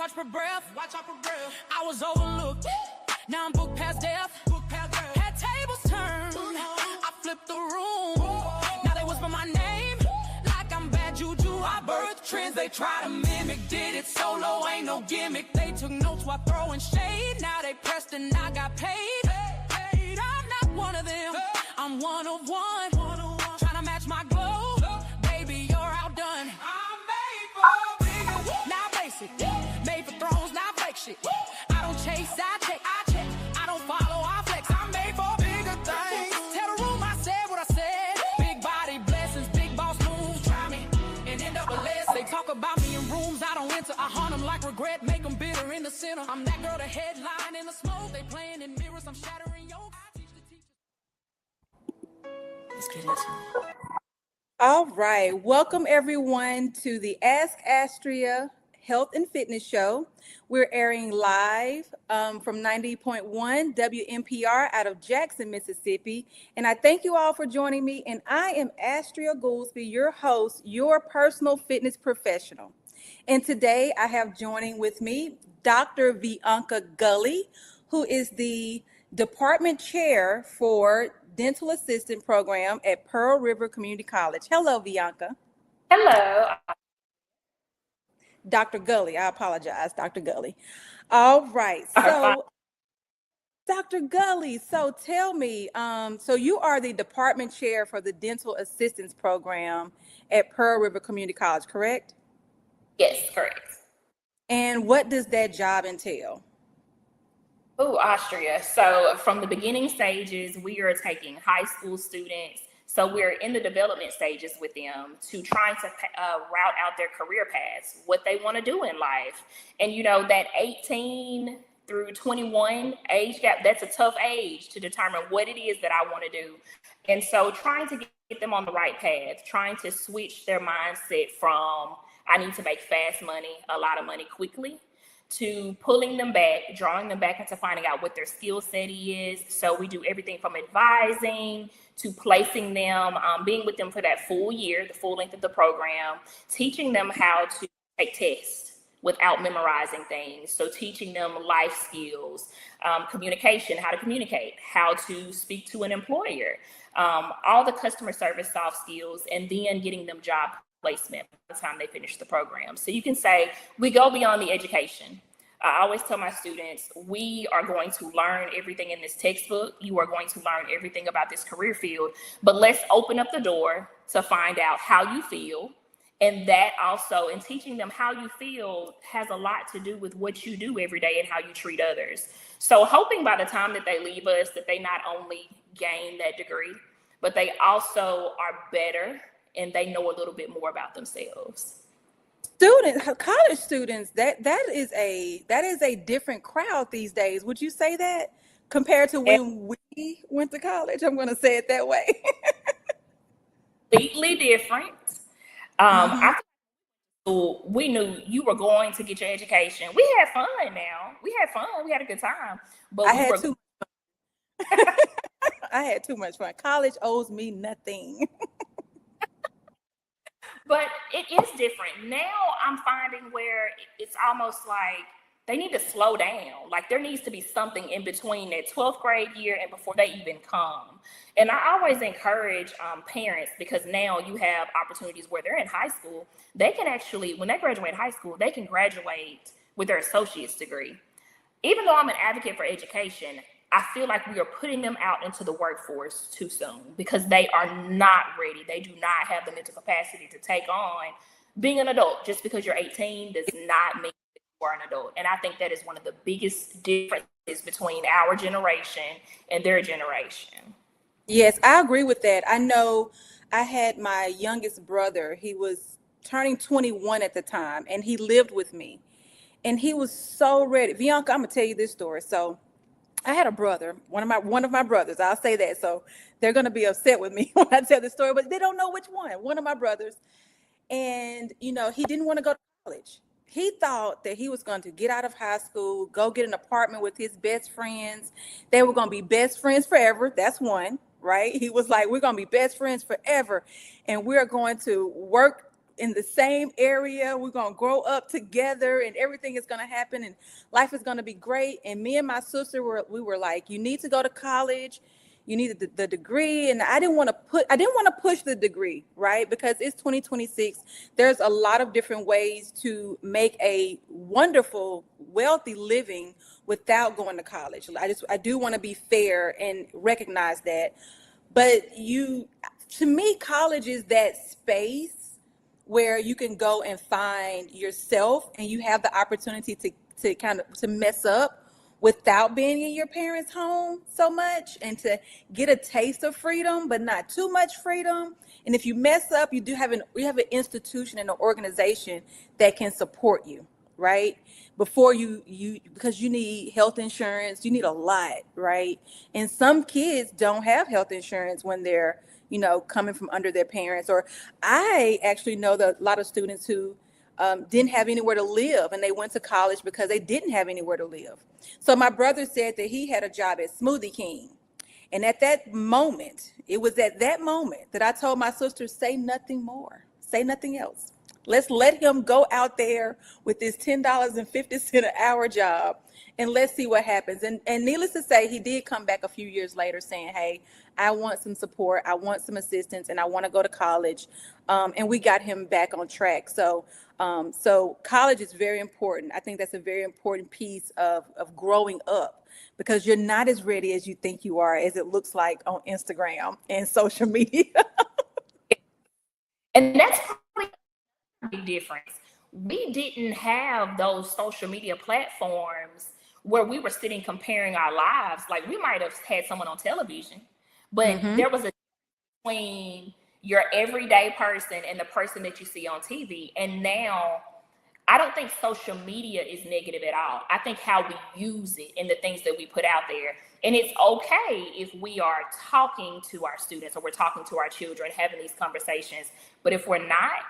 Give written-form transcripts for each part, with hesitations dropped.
charge per breath. I was overlooked. Now I'm booked past death. Had tables turned. I flipped the room. Now they whisper my name like I'm bad juju. I birthed trends they try to mimic. Did it solo, ain't no gimmick. They took notes while throwing shade. Now they pressed and I got paid. I'm not one of them. I'm one of one. Trying to match my glow. Baby, you're outdone. I'm made for bigger. Now basic. Made for thrones, not fake shit. I don't chase, I check. I don't follow, I flex. I'm made for bigger things. Tell the room I said what I said. Big body blessings, big boss moves. Try me and end up a list. They talk about me in rooms I don't enter. I haunt them like regret, make them bitter in the center. I'm that girl, the headline in the smoke. They playing in mirrors, I'm shattering yoga. Let's get into it. All right. Welcome, everyone, to the Ask Astria Health and Fitness Show. We're airing live from 90.1 WMPR out of Jackson, Mississippi. And I thank you all for joining me. And I am Astria Gulley, your host, your personal fitness professional. And today I have joining with me Dr. Veaunka Gulley, who is the department chair for dental assistant program at Pearl River Community College. Hello, Veaunka. Hello. Dr. Gulley, I apologize, Dr. Gulley. All right, so Dr. Gulley, so tell me, so you are the department chair for the dental assistance program at Pearl River Community College, correct? Yes, correct. And what does that job entail? Oh, Astria. So from the beginning stages, we are taking high school students. So we're in the development stages with them to trying to route out their career paths, what they want to do in life. And, you know, that 18 through 21 age gap, that's a tough age to determine what it is that I want to do. And so trying to get them on the right path, trying to switch their mindset from I need to make fast money, a lot of money quickly, to pulling them back, drawing them back into finding out what their skill set is. So we do everything from advising to placing them, being with them for that full year, the full length of the program, teaching them how to take tests without memorizing things. So teaching them life skills, communication, how to communicate, how to speak to an employer, all the customer service soft skills, and then getting them job placement by the time they finish the program. So you can say we go beyond the education. I always tell my students, we are going to learn everything in this textbook. You are going to learn everything about this career field, but let's open up the door to find out how you feel. And that also, in teaching them how you feel, has a lot to do with what you do every day and how you treat others. So hoping by the time that they leave us, that they not only gain that degree, but they also are better and they know a little bit more about themselves. College students, that is a different crowd these days. Would you say that compared to when we went to college? I'm going to say it that way. Completely different. I think we knew you were going to get your education. We had fun. We had a good time. But I had too much fun. College owes me nothing. But it is different. Now I'm finding where it's almost like they need to slow down. Like there needs to be something in between that 12th grade year and before they even come. And I always encourage parents, because now you have opportunities where they're in high school. They can actually, when they graduate high school, they can graduate with their associate's degree. Even though I'm an advocate for education, I feel like we are putting them out into the workforce too soon because they are not ready. They do not have the mental capacity to take on being an adult. Just because you're 18 does not mean that you are an adult. And I think that is one of the biggest differences between our generation and their generation. Yes, I agree with that. I know I had my youngest brother. He was turning 21 at the time, and he lived with me. And he was so ready. Veaunka, I'm going to tell you this story. So I had a brother, one of my brothers, I'll say that. So they're going to be upset with me when I tell this story, but they don't know which one of my brothers. And, you know, he didn't want to go to college. He thought that he was going to get out of high school, go get an apartment with his best friends. They were going to be best friends forever. That's one, right? He was like, we're going to be best friends forever. And we're going to work in the same area. We're going to grow up together and everything is going to happen and life is going to be great. And me and my sister we were like, you need to go to college. You need the degree. And I didn't want to push the degree, right? Because it's 2026. There's a lot of different ways to make a wonderful, wealthy living without going to college. I do want to be fair and recognize that. But to me, college is that space where you can go and find yourself and you have the opportunity to mess up without being in your parents' home so much, and to get a taste of freedom, but not too much freedom. And if you mess up, you have an institution and an organization that can support you, right? Before because you need health insurance, you need a lot, right? And some kids don't have health insurance when they're, coming from under their parents. Or I actually know that a lot of students who didn't have anywhere to live, and they went to college because they didn't have anywhere to live. So my brother said that he had a job at Smoothie King. And at that moment, it was at that moment that I told my sister, say nothing more, say nothing else. Let's let him go out there with this $10.50 an hour job, and let's see what happens. And needless to say, he did come back a few years later saying, hey, I want some support, I want some assistance, and I want to go to college. And we got him back on track. So college is very important. I think that's a very important piece of growing up, because you're not as ready as you think you are, as it looks like on Instagram and social media. And that's probably a big difference. We didn't have those social media platforms where we were sitting comparing our lives. Like, we might have had someone on television, but there was a between your everyday person and the person that you see on TV. And now, I don't think social media is negative at all. I think how we use it and the things that we put out there. And it's okay if we are talking to our students or we're talking to our children, having these conversations. But if we're not,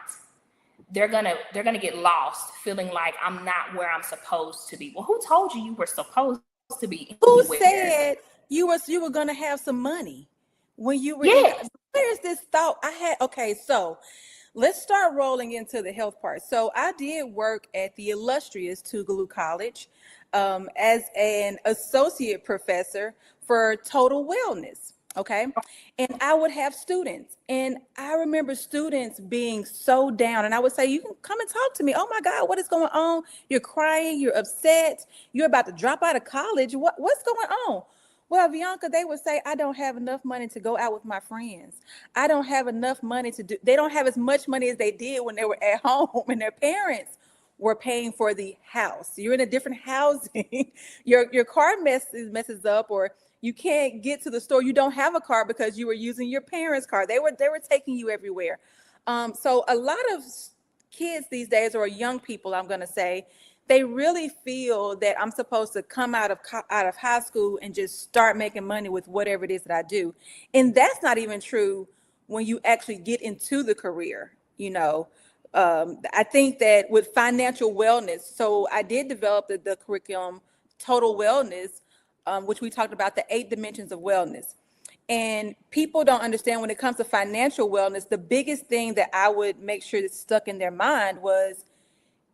they're gonna get lost, feeling like I'm not where I'm supposed to be. Well, who told you were supposed to be? Who said you were gonna have some money when you were? Yes. Where's this thought I had? Okay, so let's start rolling into the health part. So I did work at the illustrious Tougaloo College as an associate professor for total wellness. Okay. And I would have students, and I remember students being so down, and I would say, you can come and talk to me. Oh my God, what is going on? You're crying, you're upset, you're about to drop out of college. What's going on? Well, Veaunka, they would say, I don't have enough money to go out with my friends. I don't have enough money they don't have as much money as they did when they were at home, and their parents were paying for the house. You're in a different housing. Your car messes up, or you can't get to the store. You don't have a car because you were using your parents' car. They were taking you everywhere. So a lot of kids these days, or young people, I'm going to say, they really feel that I'm supposed to come out of high school and just start making money with whatever it is that I do. And that's not even true when you actually get into the career. I think that with financial wellness, so I did develop the curriculum Total Wellness, which we talked about the 8 dimensions of wellness. And people don't understand when it comes to financial wellness, the biggest thing that I would make sure that stuck in their mind was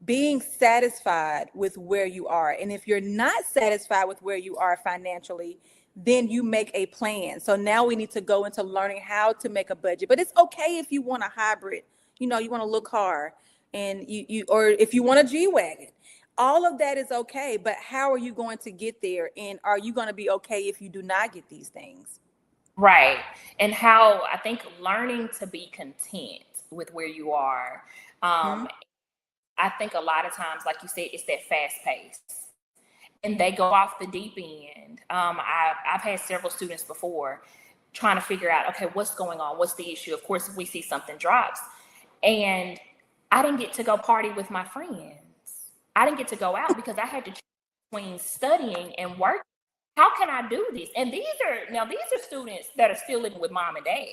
being satisfied with where you are. And if you're not satisfied with where you are financially, then you make a plan. So now we need to go into learning how to make a budget. But it's okay if you want a hybrid, you want a little car, and or if you want a G-Wagon. All of that is okay, but how are you going to get there? And are you going to be okay if you do not get these things? Right. And how I think learning to be content with where you are. I think a lot of times, like you said, it's that fast pace, and they go off the deep end. I've had several students before trying to figure out, okay, what's going on? What's the issue? Of course, we see something drops, and I didn't get to go party with my friends. I didn't get to go out because I had to choose between studying and working. How can I do this? And these are students that are still living with mom and dad.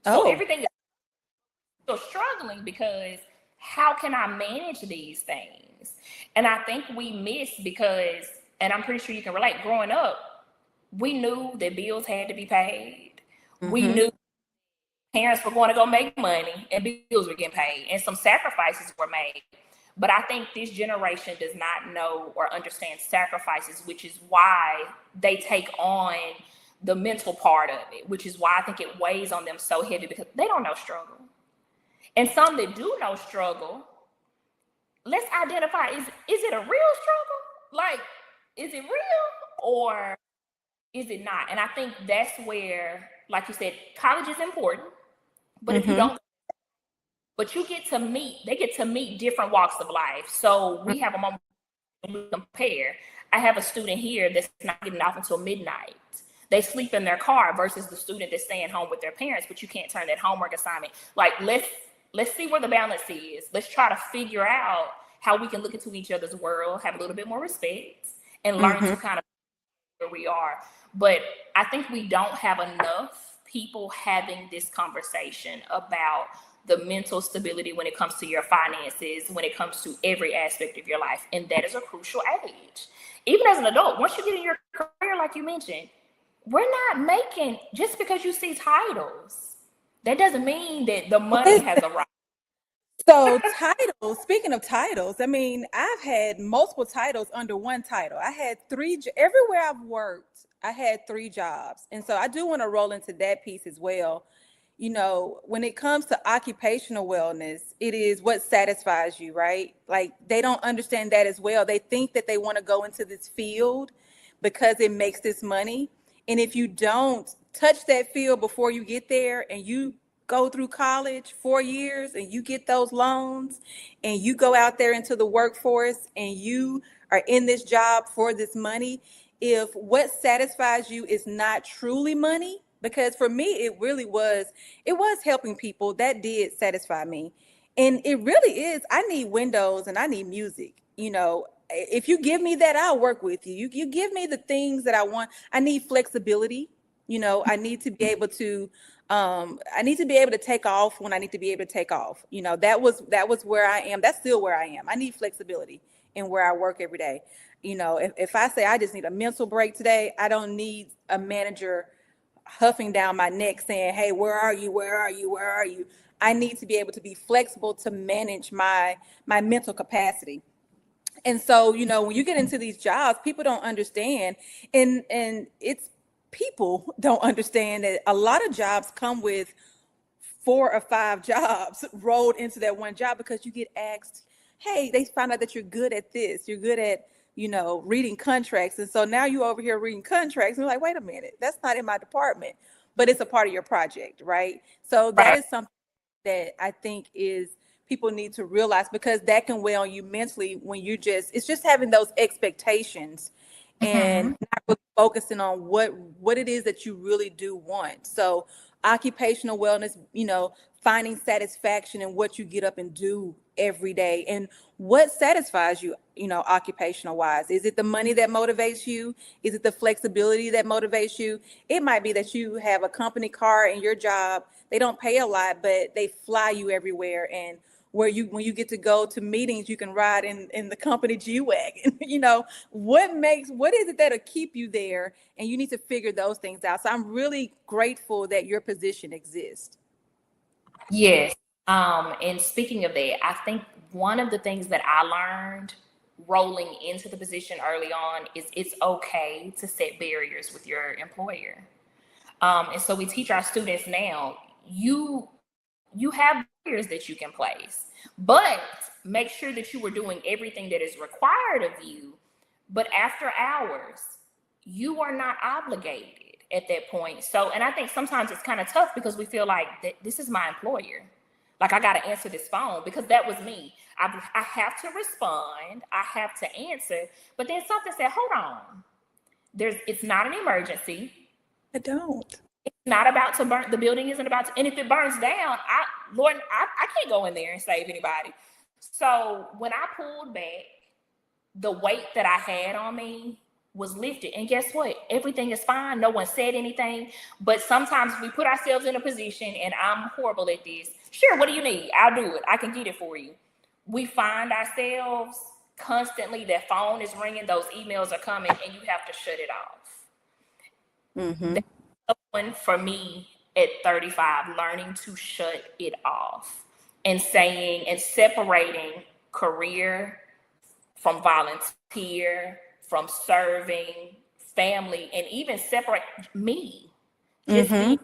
So everything is still struggling, because how can I manage these things? And I think we miss, because, and I'm pretty sure you can relate, growing up, we knew that bills had to be paid. We knew parents were going to go make money and bills were getting paid and some sacrifices were made. But I think this generation does not know or understand sacrifices, which is why they take on the mental part of it, which is why I think it weighs on them so heavy, because they don't know struggle. And some that do know struggle, let's identify, is it a real struggle? Like, is it real or is it not? And I think that's where, like you said, college is important, but if you don't, but they get to meet different walks of life. So we have a moment we compare. I have a student here that's not getting off until midnight. They sleep in their car versus the student that's staying home with their parents, but you can't turn that homework assignment. Like, let's see where the balance is. Let's try to figure out how we can look into each other's world, have a little bit more respect, and learn to kind of where we are. But I think we don't have enough people having this conversation about the mental stability when it comes to your finances, when it comes to every aspect of your life. And that is a crucial age. Even as an adult, once you get in your career, like you mentioned, we're not making, just because you see titles, that doesn't mean that the money has arrived. So titles, speaking of titles, I mean, I've had multiple titles under one title. I had everywhere I've worked, I had 3 jobs. And so I do want to roll into that piece as well. You know, when it comes to occupational wellness, it is what satisfies you, right? Like, they don't understand that as well. They think that they want to go into this field because it makes this money. And if you don't touch that field before you get there, and you go through college 4 years and you get those loans and you go out there into the workforce and you are in this job for this money, if what satisfies you is not truly money, because for me, it was helping people. That did satisfy me. And it really is. I need windows and I need music. You know, if you give me that, I'll work with you. You give me the things that I want. I need flexibility. You know, I need to be able to take off when I need to be able to take off. You know, that was where I am. That's still where I am. I need flexibility in where I work every day. You know, if I say I just need a mental break today, I don't need a manager huffing down my neck saying, hey, where are you? Where are you? Where are you? I need to be able to be flexible to manage my mental capacity. And so, you know, when you get into these jobs, people don't understand, and people don't understand that a lot of jobs come with 4 or 5 jobs rolled into that one job, because you get asked, hey, they find out that you're good at this, you're good at, you know, reading contracts. And so now you over here reading contracts and you're like, wait a minute, that's not in my department, but it's a part of your project, right? So that is something that I think is people need to realize, because that can weigh on you mentally when it's just having those expectations and not really focusing on what it is that you really do want. So occupational wellness, you know, finding satisfaction in what you get up and do every day, and what satisfies you, you know, occupational wise. Is it the money that motivates you? Is it the flexibility that motivates you? It might be that you have a company car in your job. They don't pay a lot, but they fly you everywhere. And when you get to go to meetings, you can ride in the company G-Wagon. You know, what is it that'll keep you there? And you need to figure those things out. So I'm really grateful that your position exists. Yes. And speaking of that, I think one of the things that I learned rolling into the position early on is it's okay to set barriers with your employer. And so we teach our students now, you have barriers that you can place, but make sure that you are doing everything that is required of you. But after hours, you are not obligated at that point. So, and I think sometimes it's kind of tough because we feel like this is my employer. Like, I got to answer this phone, because that was me. I have to respond. I have to answer. But then something said, hold on. It's not an emergency. I don't. It's not about to burn. The building isn't about to. And if it burns down, I can't go in there and save anybody. So when I pulled back, the weight that I had on me was lifted. And guess what? Everything is fine. No one said anything. But sometimes we put ourselves in a position, and I'm horrible at this. Sure, what do you need? I'll do it. I can get it for you. We find ourselves constantly, that phone is ringing, those emails are coming, and you have to shut it off. That's one for me at 35, learning to shut it off and saying and separating career from volunteer, from serving, family, and even separate me. Just being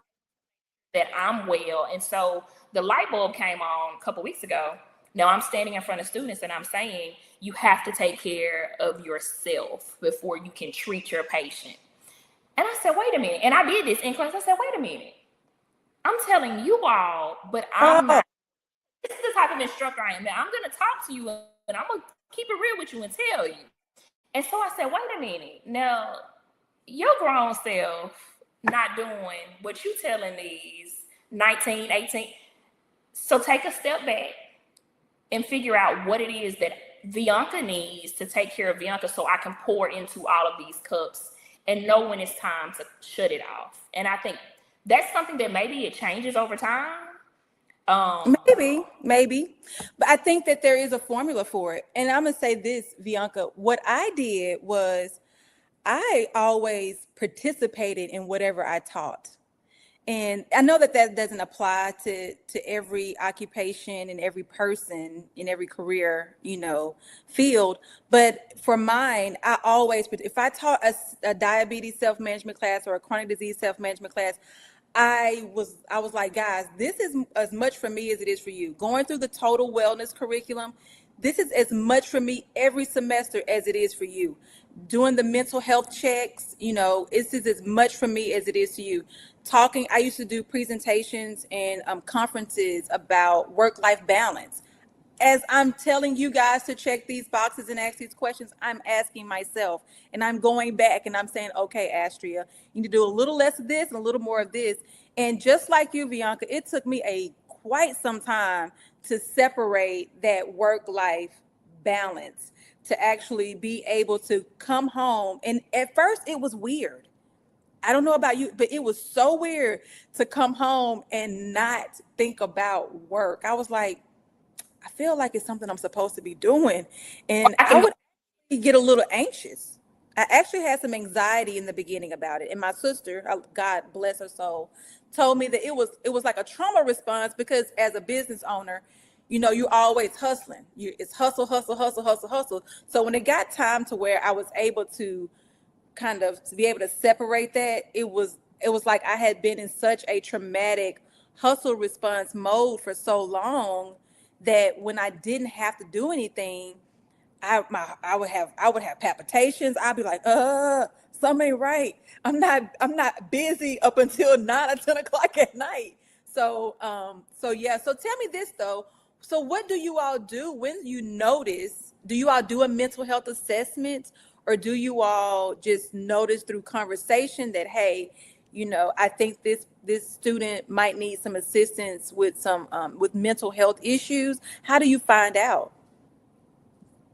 that I'm well. And so the light bulb came on a couple weeks ago. Now I'm standing in front of students and I'm saying, you have to take care of yourself before you can treat your patient. And I said, wait a minute. And I did this in class. I said, wait a minute. I'm telling you all, but I'm not. This is the type of instructor I am. That I'm going to talk to you and I'm going to keep it real with you and tell you. And so I said, wait a minute. Now, your grown self not doing what you telling these 19, 18. So take a step back and figure out what it is that Veaunka needs to take care of Veaunka so I can pour into all of these cups and know when it's time to shut it off. And I think that's something that maybe it changes over time. Maybe. But I think that there is a formula for it. And I'm going to say this, Veaunka, what I did was I always participated in whatever I taught. And I know that doesn't apply to every occupation and every person in every career, field. But for mine, I always, if I taught a diabetes self-management class or a chronic disease self-management class, I was like, guys, this is as much for me as it is for you. Going through the total wellness curriculum, this is as much for me every semester as it is for you. Doing the mental health checks, this is as much for me as it is to you. I used to do presentations and conferences about work-life balance. As I'm telling you guys to check these boxes and ask these questions, I'm asking myself, and I'm going back and I'm saying, okay, Astria, you need to do a little less of this and a little more of this. And just like you, Veaunka, it took me quite some time to separate that work-life balance, to actually be able to come home. And at first it was weird. I don't know about you, but it was so weird to come home and not think about work. I was like, I feel like it's something I'm supposed to be doing. And I would get a little anxious. I actually had some anxiety in the beginning about it. And my sister, God bless her soul, told me that it was like a trauma response, because as a business owner, you're always hustling. It's hustle, hustle, hustle, hustle, hustle. So when it got time to where I was able to kind of to be able to separate that, it was like I had been in such a traumatic hustle response mode for so long that when I didn't have to do anything, I would have palpitations. I'd be like, something ain't right. I'm not busy up until 9 or 10 o'clock at night. So yeah. So tell me this though. So what do you all do when you notice? Do you all do a mental health assessment, or do you all just notice through conversation that, hey, I think this student might need some assistance with some with mental health issues? How do you find out?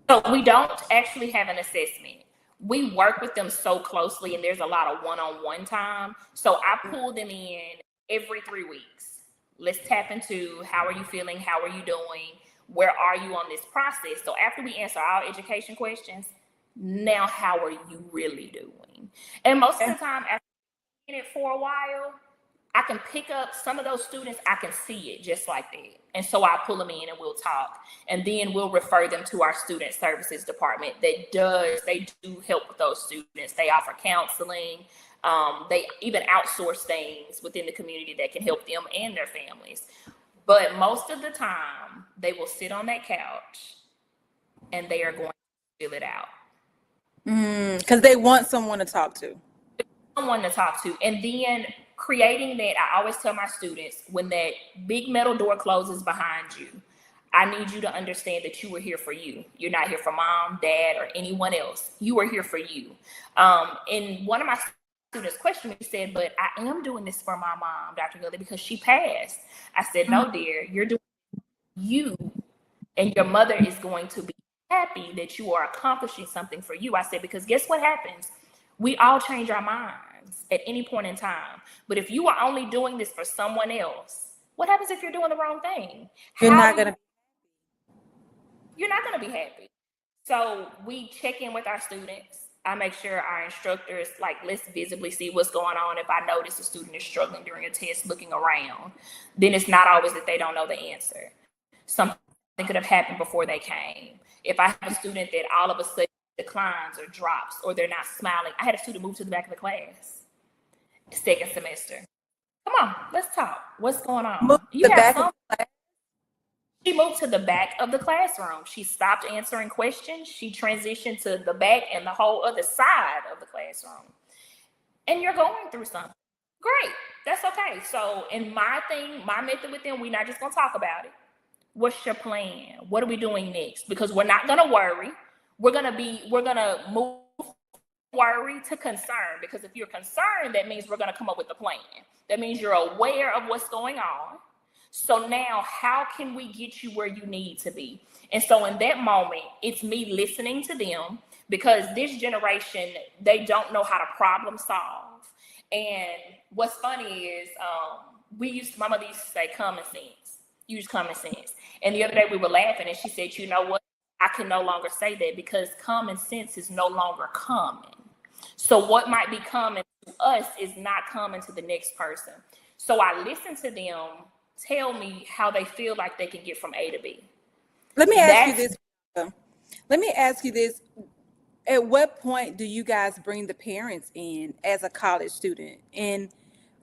So we don't actually have an assessment. We work with them so closely, and there's a lot of one-on-one time. So I pull them in every 3 weeks. Let's tap into, how are you feeling? How are you doing? Where are you on this process? So after we answer all education questions, now how are you really doing? And most of the time, after in it for a while, I can pick up some of those students. I can see it just like that. And so I pull them in and we'll talk. And then we'll refer them to our student services department they do help with those students. They offer counseling. They even outsource things within the community that can help them and their families. But most of the time, they will sit on that couch and they are going to fill it out. Because they want someone to talk to. And then creating that, I always tell my students, when that big metal door closes behind you, I need you to understand that you were here for you. You're not here for mom, dad, or anyone else. You are here for you. And one of my students questioned me, said, but I am doing this for my mom, Dr. Gulley, because she passed. I said, no, dear, you're doing you, and your mother is going to be happy that you are accomplishing something for you. I said, because guess what happens? We all change our minds at any point in time. But if you are only doing this for someone else, what happens if you're doing the wrong thing? You're not going to be happy. So we check in with our students. I make sure our instructors, like, let's visibly see what's going on. If I notice a student is struggling during a test, looking around, then it's not always that they don't know the answer. Something could have happened before they came. If I have a student that all of a sudden declines or drops, or they're not smiling, I had a student move to the back of the class, second semester. Come on, let's talk. What's going on? You have some. She moved to the back of the classroom. She stopped answering questions. She transitioned to the back and the whole other side of the classroom. And you're going through something. Great. That's okay. So in my method with them, we're not just going to talk about it. What's your plan? What are we doing next? Because we're not going to worry. We're going to move worry to concern. Because if you're concerned, that means we're going to come up with a plan. That means you're aware of what's going on. So now, how can we get you where you need to be? And so in that moment, it's me listening to them, because this generation, they don't know how to problem solve. And what's funny is my mother used to say common sense, use common sense. And the other day we were laughing and she said, you know what? I can no longer say that because common sense is no longer common. So what might be common to us is not common to the next person. So I listen to them tell me how they feel like they can get from A to B. Let me ask you this. At what point do you guys bring the parents in as a college student?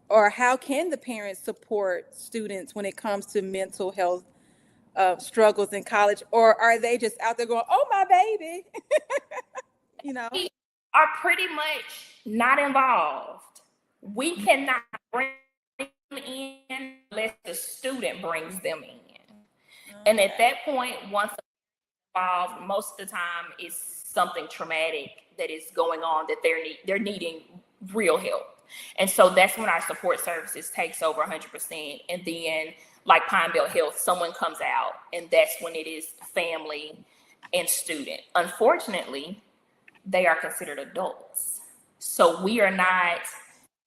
Or how can the parents support students when it comes to mental health struggles in college? Or are they just out there going, oh, my baby? You know? We are pretty much not involved. We cannot bring in unless the student brings them in. Okay. And at that point, once involved, most of the time it's something traumatic that is going on that they're needing real help. And so that's when our support services takes over 100%. And then like Pine Belt Health, someone comes out and that's when it is family and student. Unfortunately, they are considered adults. So we are not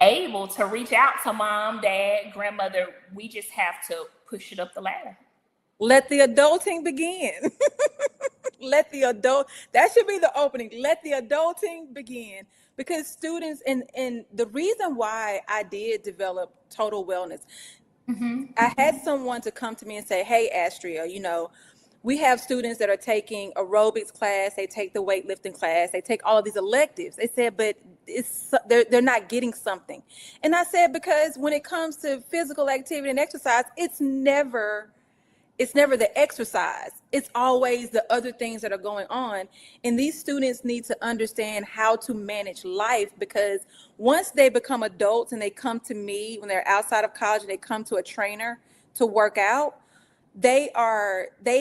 able to reach out to mom, dad, grandmother. We just have to push it up the ladder. Let the adulting begin. That should be the opening. Let the adulting begin. Because students, and the reason why I did develop Total Wellness, I had someone to come to me and say, hey, Astria, we have students that are taking aerobics class, they take the weightlifting class, they take all of these electives. They said, but they're not getting something. And I said, because when it comes to physical activity and exercise, it's never the exercise. It's always the other things that are going on. And these students need to understand how to manage life, because once they become adults and they come to me when they're outside of college and they come to a trainer to work out, they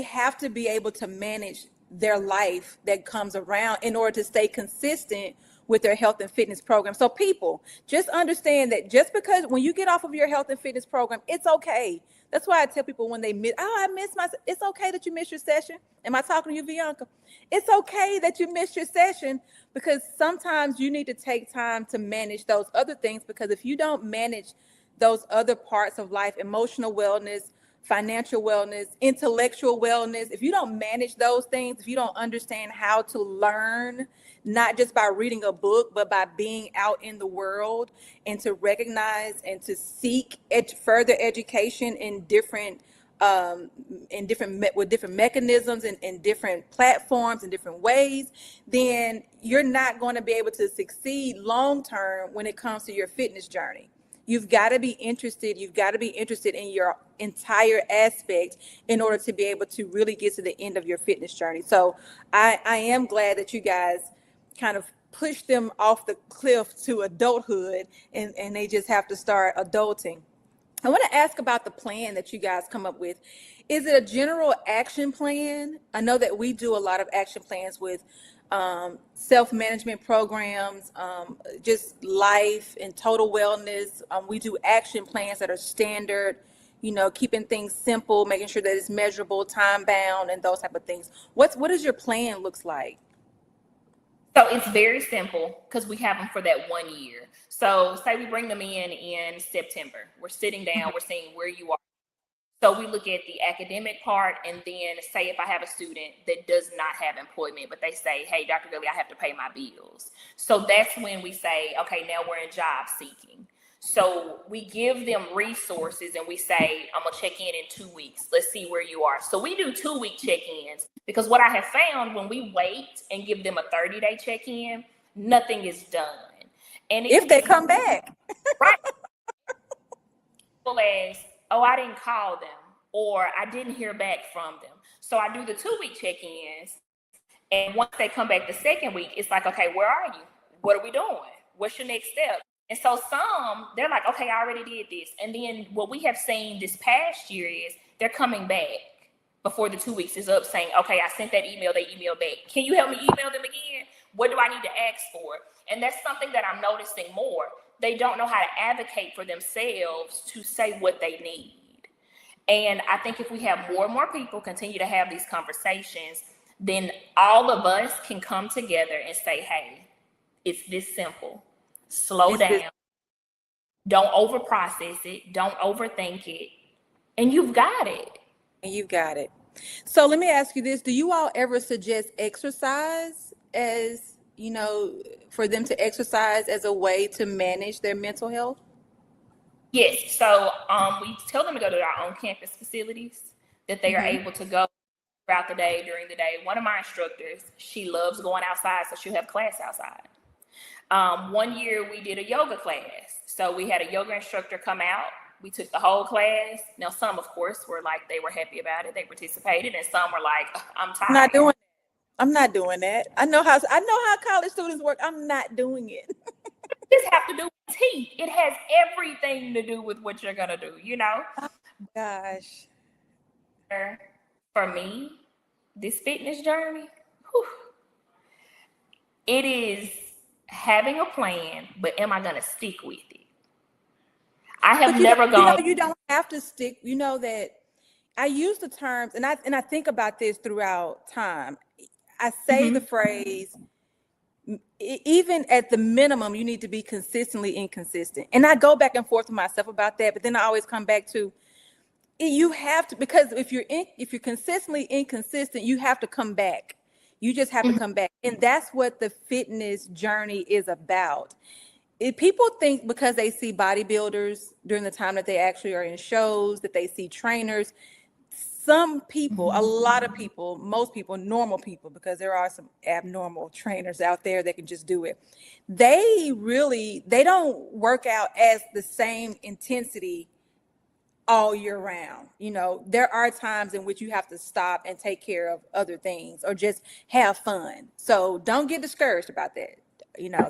have to be able to manage their life that comes around in order to stay consistent with their health and fitness program. So people, just understand that just because when you get off of your health and fitness program, it's okay. That's why I tell people when they it's okay that you miss your session. Am I talking to you, Veaunka? It's okay that you missed your session, because sometimes you need to take time to manage those other things, because if you don't manage those other parts of life, emotional wellness, financial wellness, intellectual wellness, if you don't manage those things, if you don't understand how to learn, not just by reading a book, but by being out in the world and to recognize and to seek further education in different mechanisms and different platforms and different ways, then you're not going to be able to succeed long term when it comes to your fitness journey. You've got to be interested. You've got to be interested in your entire aspect in order to be able to really get to the end of your fitness journey. So I am glad that you guys kind of push them off the cliff to adulthood, and they just have to start adulting. I want to ask about the plan that you guys come up with. Is it a general action plan? I know that we do a lot of action plans with self-management programs, just life and total wellness. We do action plans that are standard, keeping things simple, making sure that it's measurable, time bound, and those type of things. What does your plan looks like? So it's very simple, because we have them for that 1 year. So say we bring them in September. We're sitting down, we're seeing where you are. So we look at the academic part, and then say if I have a student that does not have employment, but they say, hey, Dr. Gulley, I have to pay my bills. So that's when we say, okay, now we're in job seeking. So we give them resources and we say, I'm going to check in 2 weeks. Let's see where you are. So we do 2-week check-ins, because what I have found when we wait and give them a 30-day check-in, nothing is done. And if they come back. Right. Well, as, oh, I didn't call them, or I didn't hear back from them. So I do the 2-week check-ins. And once they come back the second week, it's like, okay, where are you? What are we doing? What's your next step? And so some, they're like, okay, I already did this. And then what we have seen this past year is they're coming back before the 2 weeks is up saying, okay, I sent that email, they emailed back. Can you help me email them again? What do I need to ask for? And that's something that I'm noticing more. They don't know how to advocate for themselves to say what they need. And I think if we have more and more people continue to have these conversations, then all of us can come together and say, hey, it's this simple. Slow down. Don't overprocess it. Don't overthink it. And you've got it. And you've got it. So let me ask you this. Do you all ever suggest exercise as, you know, for them to exercise as a way to manage their mental health? Yes. So we tell them to go to our own campus facilities that they are able to go throughout the day, during the day. One of my instructors, she loves going outside, so she'll have class outside. 1 year we did a yoga class. So we had a yoga instructor come out. We took the whole class. Now, some, of course, were like, they were happy about it. They participated. And some were like, I'm tired. I'm not doing that. I know how college students work. I'm not doing it. This have to do with teeth. It has everything to do with what you're going to do, you know? Oh, gosh. For me, this fitness journey, it is having a plan, but am I going to stick with it? I have never gone. You don't have to stick. You know that I use the terms, and I think about this throughout time. I say the phrase, even at the minimum, you need to be consistently inconsistent. And I go back and forth with myself about that, but then I always come back to, you have to, because if you're consistently inconsistent, you have to come back. You just have to come back. And that's what the fitness journey is about. If people think because they see bodybuilders during the time that they actually are in shows, that they see trainers, some people, a lot of people, most people, normal people, because there are some abnormal trainers out there that can just do it. They don't work out as the same intensity all year round. You know, there are times in which you have to stop and take care of other things or just have fun. So don't get discouraged about that. You know,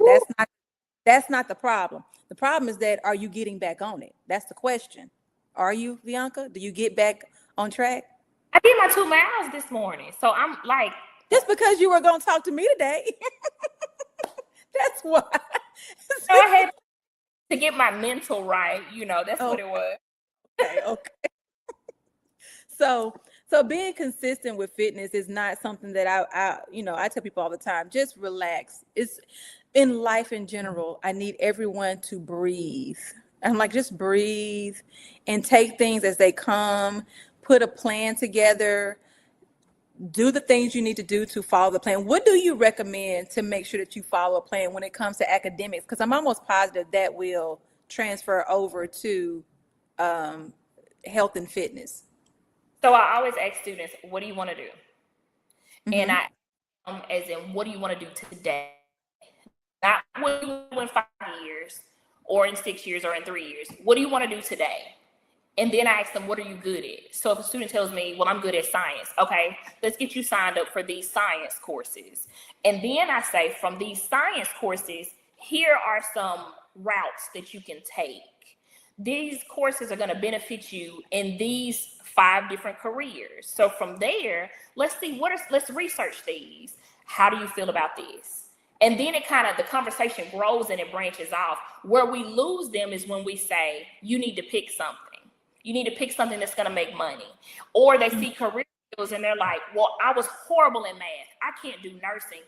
that's not the problem. The problem is that, are you getting back on it? That's the question. Are you, Veaunka? Do you get back on track? I did my 2 miles this morning. So I'm like. Just because you were going to talk to me today. That's why. So I had to get my mental right. You know, that's what it was. Okay. So being consistent with fitness is not something that I tell people all the time, just relax. It's in life in general. I need everyone to breathe. I'm like, just breathe and take things as they come, put a plan together, do the things you need to do to follow the plan. What do you recommend to make sure that you follow a plan when it comes to academics? Because I'm almost positive that will transfer over to health and fitness. So I always ask students, what do you want to do? And I, as in, what do you want to do today? Not what do you want to do in 5 years or in 6 years or in 3 years. What do you want to do today? And then I ask them, what are you good at? So if a student tells me, well, I'm good at science. Okay, let's get you signed up for these science courses. And then I say, from these science courses, here are some routes that you can take. These courses are going to benefit you in these 5 different careers. So from there, let's research these. How do you feel about this? And then the conversation grows and it branches off. Where we lose them is when we say, you need to pick something. You need to pick something that's going to make money. Or they see career fields and they're like, well, I was horrible in math. I can't do nursing.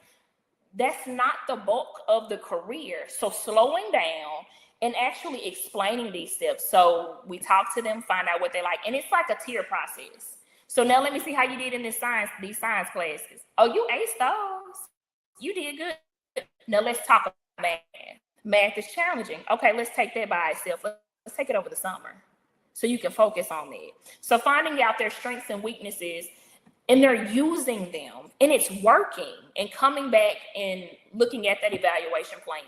That's not the bulk of the career. So slowing down and actually explaining these steps. So we talk to them, find out what they like. And it's like a tier process. So now let me see how you did in these science classes. Oh, you aced those. You did good. Now let's talk about math. Math is challenging. Okay, let's take that by itself. Let's take it over the summer so you can focus on that. So finding out their strengths and weaknesses, and they're using them, and it's working, and coming back and looking at that evaluation plan.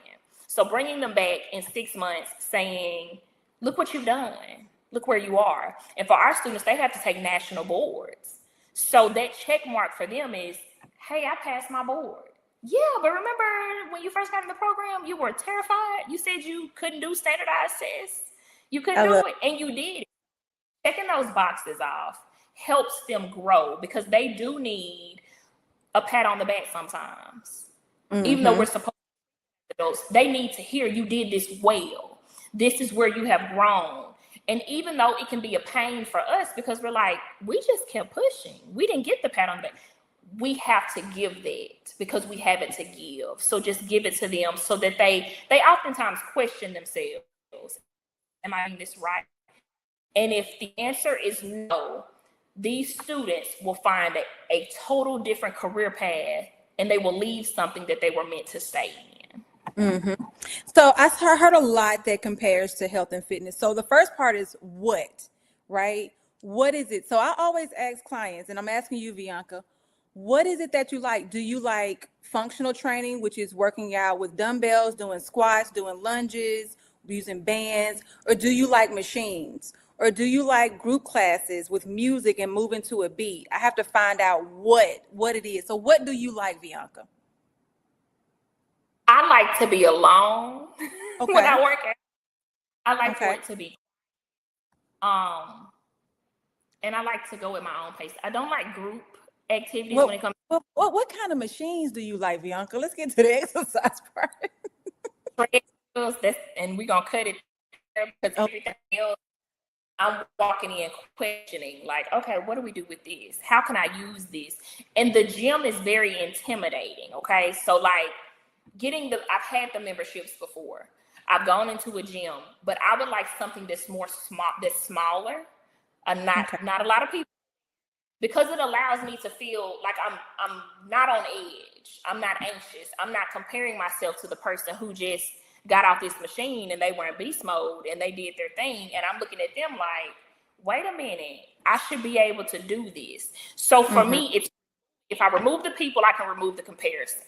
So bringing them back in 6 months saying, look what you've done. Look where you are. And for our students, they have to take national boards. So that check mark for them is, hey, I passed my board. Yeah, but remember when you first got in the program, you were terrified. You said you couldn't do standardized tests. You couldn't do it, and you did. Checking those boxes off helps them grow, because they do need a pat on the back sometimes. Even though we're supposed to, adults, they need to hear you did this well. This is where you have grown. And even though it can be a pain for us, because we're like, we just kept pushing. We didn't get the pat on the back. We have to give that because we have it to give. So just give it to them so that they oftentimes question themselves. Am I doing this right? And if the answer is no, these students will find a total different career path, and they will leave something that they were meant to stay in. So I heard a lot that compares to health and fitness. So the first part is what, right? What is it? So I always ask clients, and I'm asking you, Veaunka, what is it that you like? Do you like functional training, which is working out with dumbbells, doing squats, doing lunges, using bands, or do you like machines? Or do you like group classes with music and moving to a beat? I have to find out what it is. So what do you like, Veaunka? I like to be alone when I work out. I like for it to be and I like to go at my own pace. I don't like group activities when it comes to what kind of machines do you like, Veaunka? Let's get to the exercise part. And we're gonna cut it there because everything else I'm walking in questioning, like, okay, what do we do with this? How can I use this? And the gym is very intimidating, okay? So like I've had the memberships before. I've gone into a gym, but I would like something that's smaller, not a lot of people, because it allows me to feel like I'm not on edge. I'm not anxious. I'm not comparing myself to the person who just got off this machine and they were in beast mode and they did their thing. And I'm looking at them like, wait a minute, I should be able to do this. So for me, if I remove the people, I can remove the comparison.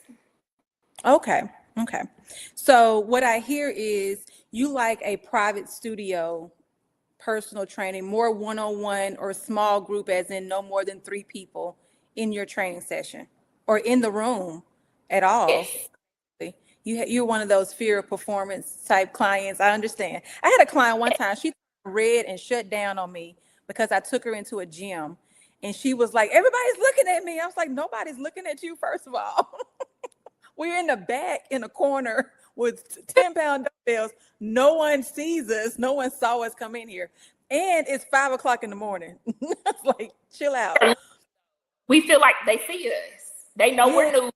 Okay. So what I hear is you like a private studio, personal training, more one-on-one or small group, as in no more than 3 people in your training session or in the room at all. Yes. You're one of those fear of performance type clients. I understand. I had a client one time, she read and shut down on me because I took her into a gym and she was like, everybody's looking at me. I was like, nobody's looking at you, first of all. We're in the back in a corner with 10-pound dumbbells. No one sees us. No one saw us come in here. And it's 5 o'clock in the morning. It's like, chill out. We feel like they see us. They know we're new.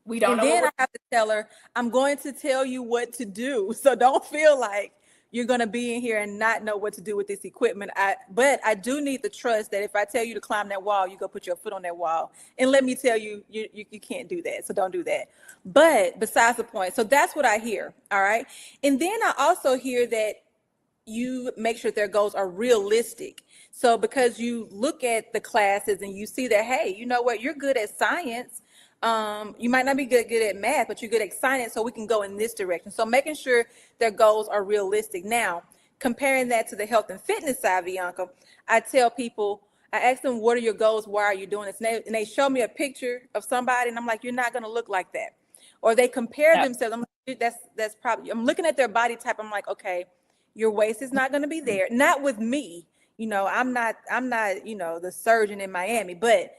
We don't know. And then I have to tell her, I'm going to tell you what to do. So don't feel like you're going to be in here and not know what to do with this equipment. But I do need the trust that if I tell you to climb that wall, you go put your foot on that wall. And let me tell you, you can't do that. So don't do that. But besides the point, so that's what I hear. All right. And then I also hear that you make sure their goals are realistic. So because you look at the classes and you see that, hey, you know what, you're good at science. You might not be good at math, but you're good at science, so we can go in this direction. So making sure their goals are realistic. Now, comparing that to the health and fitness side, Veaunka, I tell people, I ask them, what are your goals? Why are you doing this? And they show me a picture of somebody, and I'm like, you're not going to look like that. Or they compare themselves. I'm like, that's probably, I'm looking at their body type. I'm like, okay, your waist is not going to be there. Not with me. You know, I'm not, you know, the surgeon in Miami, but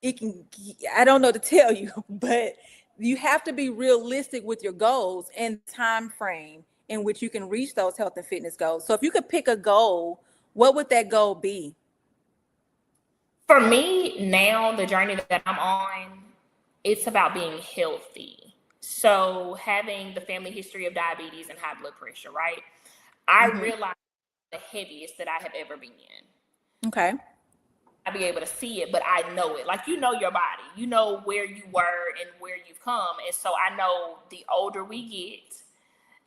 I don't know to tell you, but you have to be realistic with your goals and time frame in which you can reach those health and fitness goals. So if you could pick a goal, what would that goal be? For me now, the journey that I'm on, it's about being healthy. So having the family history of diabetes and high blood pressure, right? I realized the heaviest that I have ever been. Okay. I'll be able to see it, but I know it. Like, you know your body. You know where you were and where you've come. And so I know the older we get,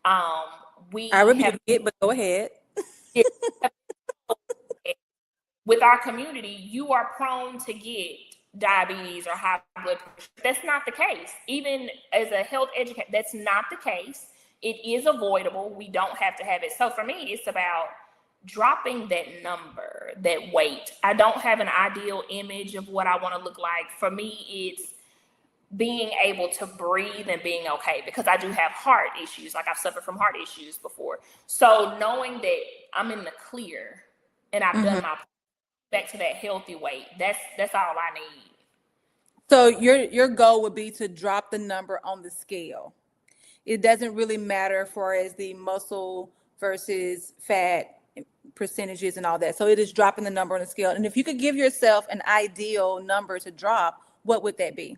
I repeat it, but go ahead. With our community, you are prone to get diabetes or high blood pressure. That's not the case. Even as a health educator, that's not the case. It is avoidable. We don't have to have it. So for me, it's about dropping that number, that weight. I don't have an ideal image of what I want to look like. For me, it's being able to breathe and being okay, because I do have heart issues. Like, I've suffered from heart issues before. So knowing that I'm in the clear and I've done my back to that healthy weight, that's all I need. So your goal would be to drop the number on the scale. It doesn't really matter for as the muscle versus fat percentages and all that. So it is dropping the number on the scale. And if you could give yourself an ideal number to drop, what would that be?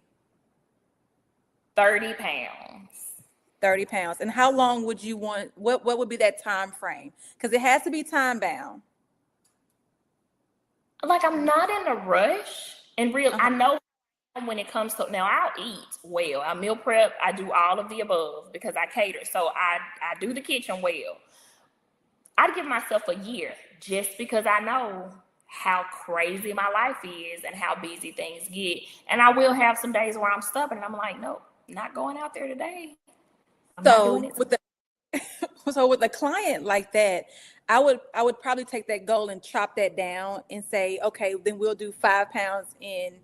30 pounds. 30 pounds. And how long would you want, what would be that time frame? Because it has to be time bound. Like, I'm not in a rush. And I know when it comes to, now I'll eat well. I meal prep. I do all of the above because I cater. So I do the kitchen well. I'd give myself a year just because I know how crazy my life is and how busy things get. And I will have some days where I'm stubborn and I'm like, nope, not going out there today. So with a client like that, I would probably take that goal and chop that down and say, okay, then we'll do 5 pounds in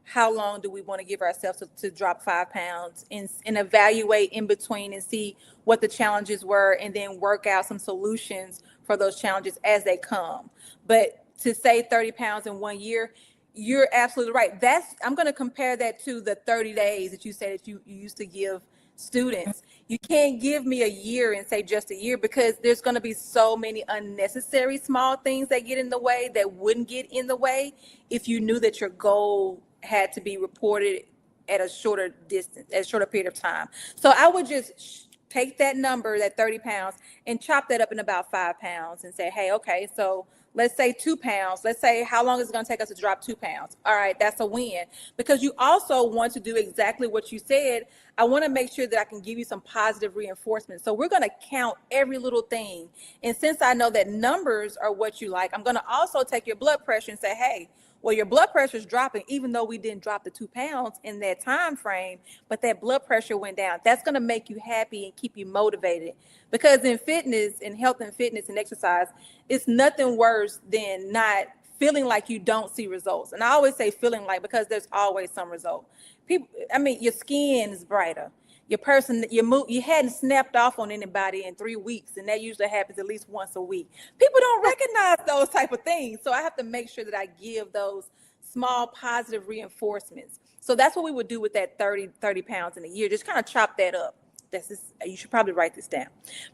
how long do we want to give ourselves to drop 5 pounds, and evaluate in between and see what the challenges were, and then work out some solutions for those challenges as they come. But to say 30 pounds in 1 year, you're absolutely right. I'm going to compare that to the 30 days that you said that you used to give students. You can't give me a year and say just a year, because there's going to be so many unnecessary small things that get in the way that wouldn't get in the way if you knew that your goal had to be reported at a shorter distance, at a shorter period of time. So I would just take that number, that 30 pounds, and chop that up in about 5 pounds and say, hey, okay, so let's say 2 pounds. Let's say, how long is it going to take us to drop 2 pounds? All right, that's a win. Because you also want to do exactly what you said. I want to make sure that I can give you some positive reinforcement. So we're going to count every little thing. And since I know that numbers are what you like, I'm going to also take your blood pressure and say, hey, well, your blood pressure is dropping, even though we didn't drop the 2 pounds in that time frame, but that blood pressure went down. That's going to make you happy and keep you motivated. Because in fitness, in health and fitness and exercise, it's nothing worse than not feeling like you don't see results. And I always say feeling like, because there's always some result. People, I mean, your skin is brighter. Your person, you hadn't snapped off on anybody in 3 weeks, and that usually happens at least once a week. People don't recognize those type of things. So I have to make sure that I give those small positive reinforcements. So that's what we would do with that 30 pounds in a year. Just kind of chop that up. You should probably write this down,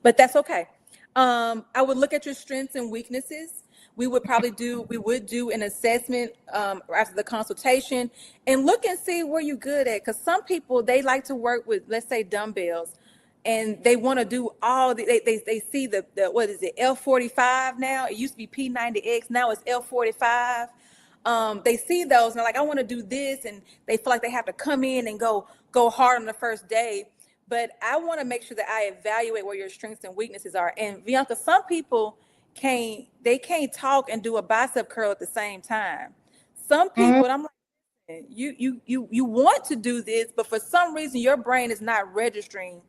but that's okay. I would look at your strengths and weaknesses. We would do an assessment after the consultation and look and see where you're good at. Because some people, they like to work with, let's say, dumbbells, and they want to do all they see the what is it, L45 now? It used to be P90X, now it's L45. They see those and they're like, I want to do this, and they feel like they have to come in and go hard on the first day. But I want to make sure that I evaluate where your strengths and weaknesses are. And Veaunka, some people can't talk and do a bicep curl at the same time. Some people, I'm like, you want to do this, but for some reason your brain is not registering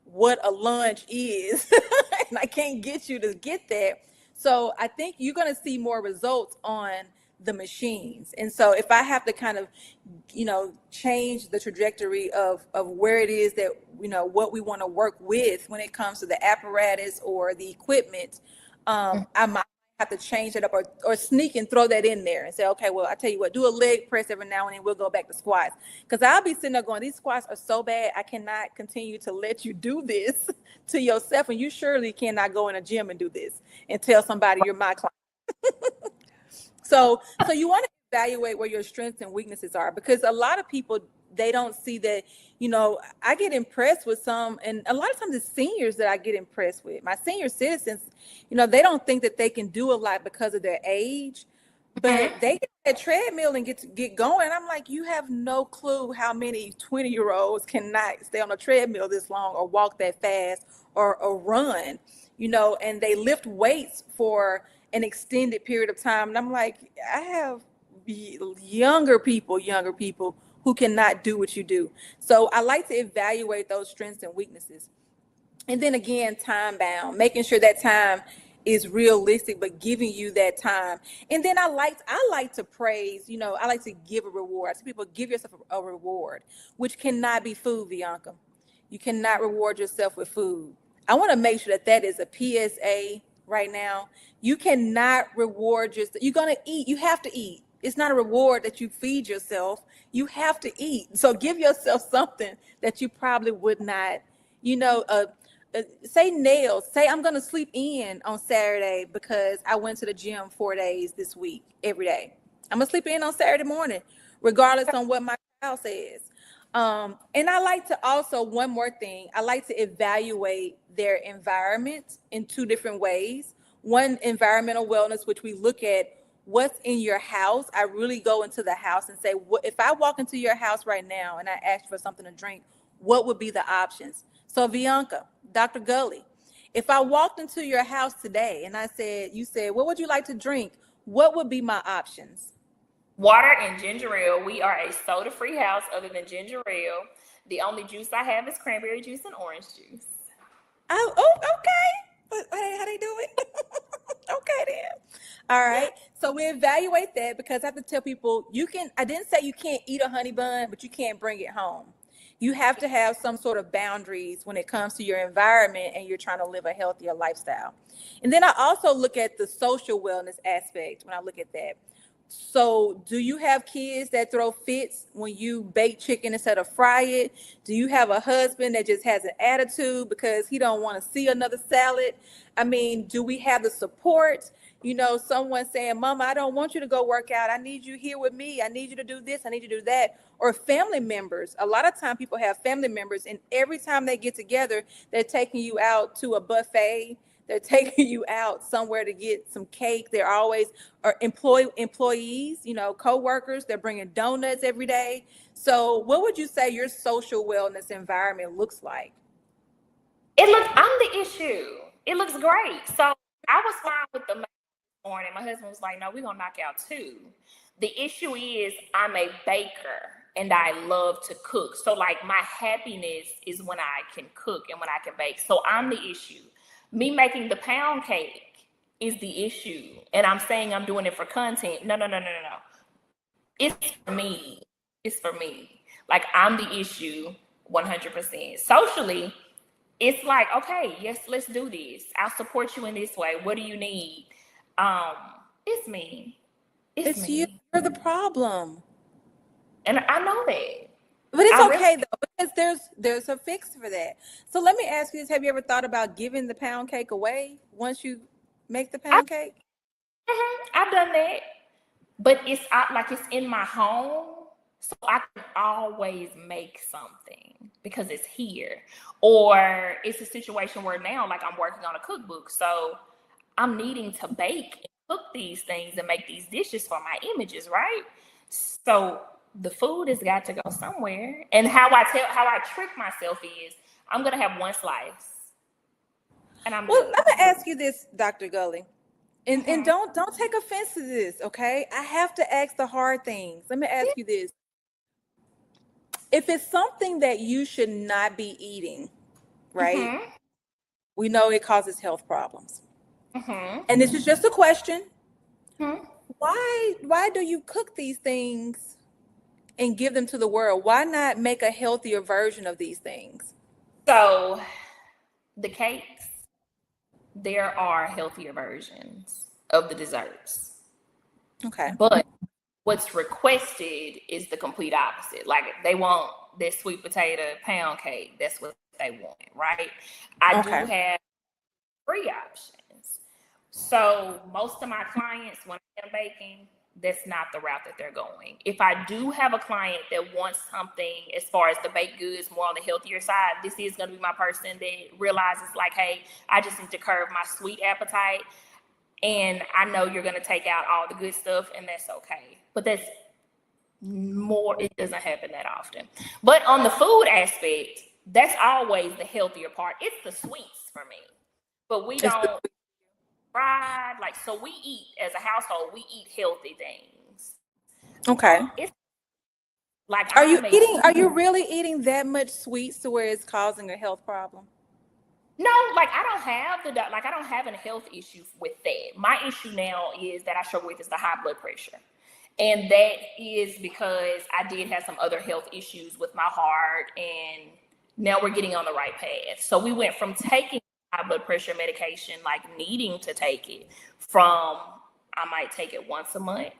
what a lunge is. And I can't get you to get that. So I think you're going to see more results on the machines. And so if I have to kind of, change the trajectory of where it is that, what we want to work with when it comes to the apparatus or the equipment, I might have to change it up or sneak and throw that in there and say, okay, well, I tell you what, do a leg press every now and then, we'll go back to squats. Because I'll be sitting there going, these squats are so bad, I cannot continue to let you do this to yourself. And you surely cannot go in a gym and do this and tell somebody you're my client. So you want to evaluate where your strengths and weaknesses are, because a lot of people, they don't see that. I get impressed with some, and a lot of times it's seniors that I get impressed with. My senior citizens, they don't think that they can do a lot because of their age, but they get on that treadmill and get going. I'm like, you have no clue how many 20-year-olds cannot stay on a treadmill this long or walk that fast or run, and they lift weights for an extended period of time. And I'm like, I have younger people who cannot do what you do. So I like to evaluate those strengths and weaknesses. And then again, time bound, making sure that time is realistic, but giving you that time. And then I like to praise, I like to give a reward. I tell people, give yourself a reward, which cannot be food, Veaunka. You cannot reward yourself with food. I want to make sure that is a PSA right now. You cannot reward yourself. You're going to eat. You have to eat. It's not a reward that you feed yourself. You have to eat. So give yourself something that you probably would not, say nails. Say I'm going to sleep in on Saturday because I went to the gym 4 days this week, every day. I'm going to sleep in on Saturday morning, regardless on what my child says. And I like to also, one more thing, I like to evaluate their environment in two different ways. One, environmental wellness, which we look at what's in your house. I really go into the house and say, if I walk into your house right now and I ask for something to drink, what would be the options? So Veaunka, Dr. Gulley, if I walked into your house today and you said, what would you like to drink? What would be my options? Water and ginger ale. We are a soda-free house other than ginger ale. The only juice I have is cranberry juice and orange juice. Oh, okay. But how they do it? Okay, then. All right. So we evaluate that, because I have to tell people, I didn't say you can't eat a honey bun, but you can't bring it home. You have to have some sort of boundaries when it comes to your environment and you're trying to live a healthier lifestyle. And then I also look at the social wellness aspect when I look at that. So do you have kids that throw fits when you bake chicken instead of fry it? Do you have a husband that just has an attitude because he don't want to see another salad? I mean, do we have the support? Someone saying, Mama, I don't want you to go work out. I need you here with me. I need you to do this. I need you to do that. Or family members. A lot of time people have family members, and every time they get together, they're taking you out to a buffet. They're taking you out somewhere to get some cake. They're always employees, co-workers. They're bringing donuts every day. So what would you say your social wellness environment looks like? I'm the issue. It looks great. So I was fine with the morning. My husband was like, no, we're going to knock out 2. The issue is I'm a baker and I love to cook. So like my happiness is when I can cook and when I can bake. So I'm the issue. Me making the pound cake is the issue. And I'm saying I'm doing it for content. No. It's for me. It's for me. Like I'm the issue 100%. Socially, it's like, okay, yes, let's do this. I'll support you in this way. What do you need? It's me. It's me. You're the problem. And I know that. But it's okay though, because there's a fix for that. So let me ask you this. Have you ever thought about giving the pound cake away once you make the pound cake? I've done that. But it's in my home. So I can always make something because it's here. Or it's a situation where now, like I'm working on a cookbook. So I'm needing to bake and cook these things and make these dishes for my images, right? So the food has got to go somewhere. And how I trick myself is I'm going to have one slice. And I'm Well, let me ask you this, Dr. Gulley. And don't take offense to this, okay? I have to ask the hard things. Let me ask you this. If it's something that you should not be eating, right? We know it causes health problems. And this is just a question. Why do you cook these things and give them to the world? Why not make a healthier version of these things? So the cakes, there are healthier versions of the desserts. Okay. But what's requested is the complete opposite. Like they want this sweet potato pound cake. That's what they want, right? I do have 3 options. So most of my clients, when I'm baking, that's not the route that they're going. If I do have a client that wants something as far as the baked goods, more on the healthier side, this is going to be my person that realizes like, hey, I just need to curb my sweet appetite. And I know you're going to take out all the good stuff, and that's okay. But that's more, it doesn't happen that often. But on the food aspect, that's always the healthier part. It's the sweets for me. But we don't fried, like, so we eat as a household, we eat healthy things. Okay. It's like, are you really eating that much sweets to where it's causing a health problem? No, like I don't have a health issue with that. My issue now is that I struggle with is the high blood pressure. And that is because I did have some other health issues with my heart, and now we're getting on the right path. So we went from taking high blood pressure medication, like needing to take it, from I might take it once a month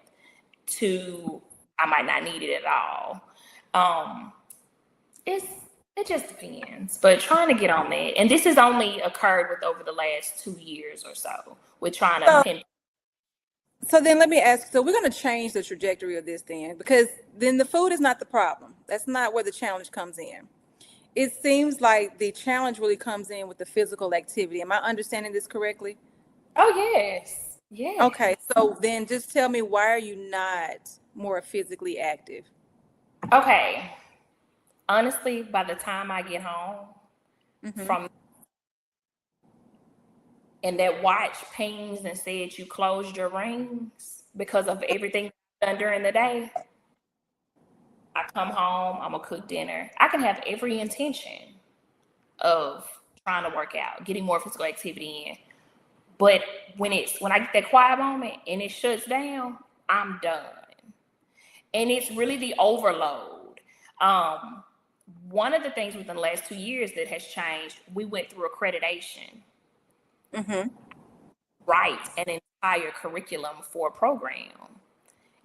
to I might not need it at all. It just depends, but trying to get on that. And this has only occurred with over the last 2 years or so with trying to So then let me ask, so we're going to change the trajectory of this then, because then the food is not the problem. That's not where the challenge comes in. It seems like the challenge really comes in with the physical activity. Am I understanding this correctly? Oh, yes. Yeah. Okay. So then just tell me, why are you not more physically active? Okay. Honestly, by the time I get home from and that watch pings and said you closed your rings because of everything done during the day, I come home, I'm gonna cook dinner. I can have every intention of trying to work out, getting more physical activity in. But when I get that quiet moment and it shuts down, I'm done. And it's really the overload. One of the things within the last 2 years that has changed, we went through accreditation. Write an entire curriculum for a program.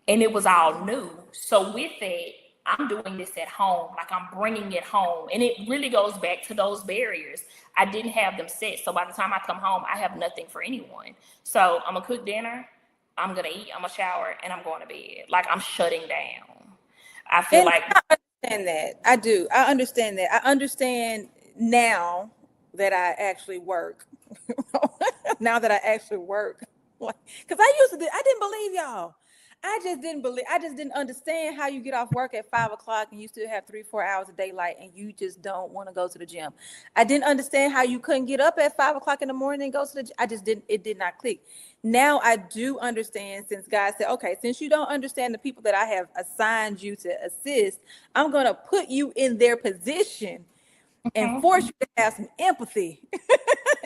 And it was all new. So with it, I'm doing this at home, like I'm bringing it home. And it really goes back to those barriers. I didn't have them set. So by the time I come home, I have nothing for anyone. So I'm gonna cook dinner, I'm gonna eat, I'm gonna shower, and I'm going to bed. Like I'm shutting down. I feel like I understand that. I do. I understand that. I understand now that I actually work. Now that I actually work. Because I didn't believe y'all. I just didn't understand how you get off work at 5 o'clock and you still have 3-4 hours of daylight and you just don't want to go to the gym. I didn't understand how you couldn't get up at 5 o'clock in the morning and go to the gym. It did not click. Now I do understand, since God said, okay, since you don't understand the people that I have assigned you to assist, I'm going to put you in their position and force you to have some empathy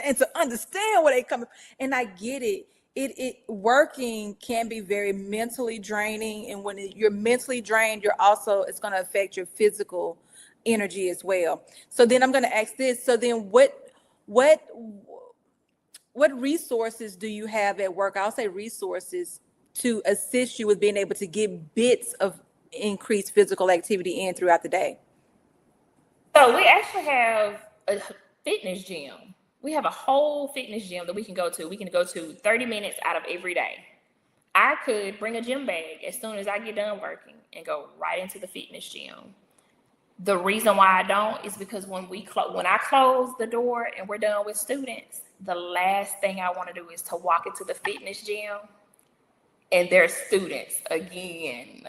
and to understand where they come from. And I get it. It working can be very mentally draining, and when you're mentally drained, it's going to affect your physical energy as well. So then I'm going to ask this. So then what resources do you have at work? I'll say resources to assist you with being able to get bits of increased physical activity in throughout the day. So we actually have a fitness gym. We have a whole fitness gym that we can go to. We can go to 30 minutes out of every day. I could bring a gym bag as soon as I get done working and go right into the fitness gym. The reason why I don't is because when I close the door and we're done with students, the last thing I want to do is to walk into the fitness gym and there's students again.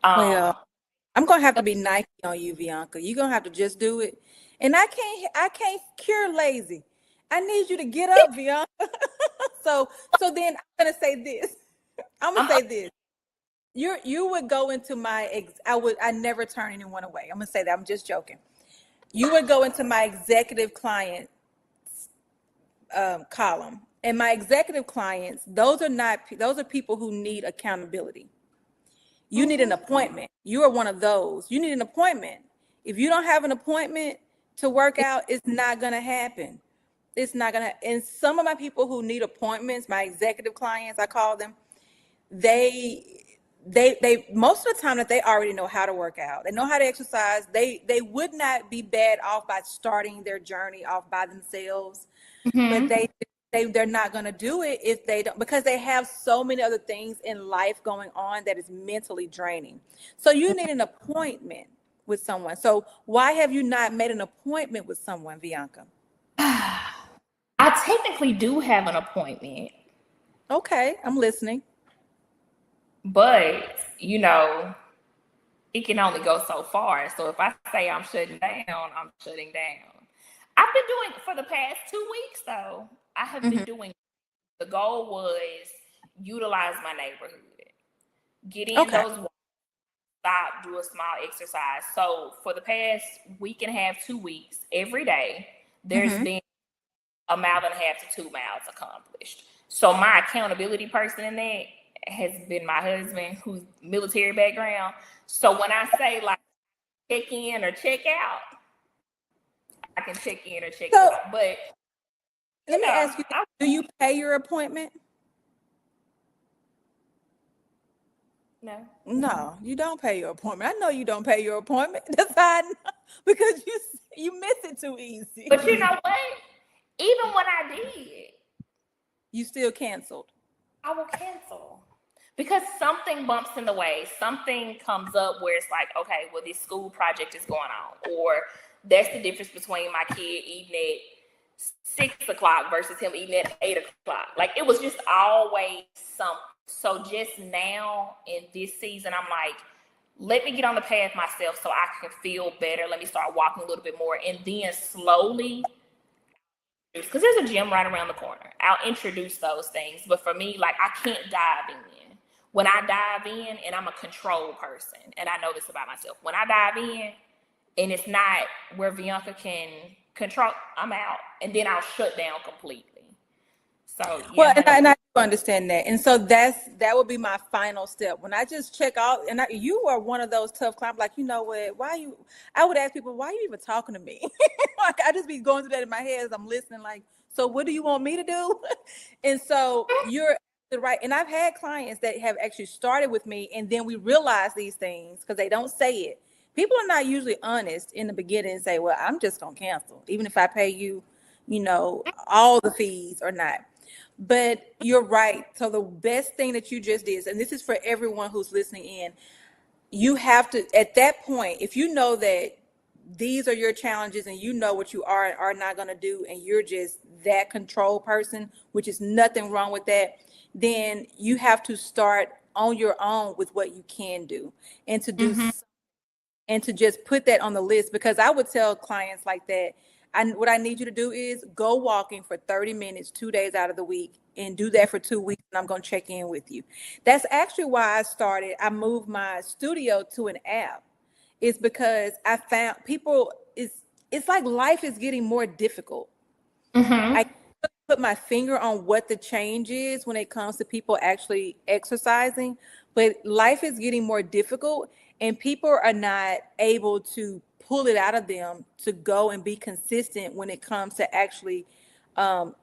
Well, I'm going to have to be Nike on you, Veaunka. You're going to have to just do it. And I can't cure lazy. I need you to get up, Veaunka. So then I'm going to say this. I'm going to say this. You would go into I never turn anyone away. I'm going to say that. I'm just joking. You would go into my executive clients column. And my executive clients, those are people who need accountability. You need an appointment. You are one of those. You need an appointment. If you don't have an appointment to work out, it's not going to happen. It's not going to. And some of my people who need appointments, my executive clients, I call them, they most of the time that they already know how to work out. They know how to exercise. They would not be bad off by starting their journey off by themselves. But they're not going to do it if they don't, because they have so many other things in life going on that is mentally draining. So you need an appointment with someone. So why have you not made an appointment with someone, Veaunka? I technically do have an appointment. Okay, I'm listening. But, you know, it can only go so far. So if I say I'm shutting down, I'm shutting down. I've been doing for the past 2 weeks, though. I have been doing. The goal was utilize my neighborhood, get in those walks, stop, do a small exercise. So for the past week and a half, 2 weeks, every day, there's been 1.5 miles to 2 miles accomplished. So my accountability person in that has been my husband, who's military background. So when I say like check in or check out, I can check in or check out. But let me ask you, do you pay your appointment? No, you don't pay your appointment. I know you don't pay your appointment. That's how I know, because you miss it too easy. But you know what? Even when I did, you still canceled. I will cancel because something bumps in the way. Something comes up where it's like, okay, well, this school project is going on, or that's the difference between my kid eating at 6 o'clock versus him eating at 8 o'clock. Like, it was just always something. So just now in this season, I'm like, let me get on the path myself so I can feel better. Let me start walking a little bit more, and then slowly, because there's a gym right around the corner, I'll introduce those things. But for me, like, I can't dive in. When I dive in, and I'm a control person, and I know this about myself, when I dive in and it's not where Veaunka can control, I'm out, and then I'll shut down completely. So yeah. Well, and I understand that, and so that would be my final step. When I just check out, and you are one of those tough clients. Like, you know what? I would ask people, why are you even talking to me? Like, I just be going through that in my head as I'm listening. Like, so what do you want me to do? And so you're right. And I've had clients that have actually started with me, and then we realize these things because they don't say it. People are not usually honest in the beginning and say, well, I'm just gonna cancel, even if I pay you, all the fees or not. But you're right. So the best thing that you just did, and this is for everyone who's listening in, you have to, at that point, if you know that these are your challenges and you know what you are and are not going to do, and you're just that control person, which is nothing wrong with that, then you have to start on your own with what you can do, and to do and to just put that on the list. Because I would tell clients like that, what I need you to do is go walking for 30 minutes, 2 days out of the week, and do that for 2 weeks. And I'm going to check in with you. That's actually why I moved my studio to an app. It's because I found it's like life is getting more difficult. I can't put my finger on what the change is when it comes to people actually exercising, but life is getting more difficult, and people are not able to pull it out of them to go and be consistent when it comes to actually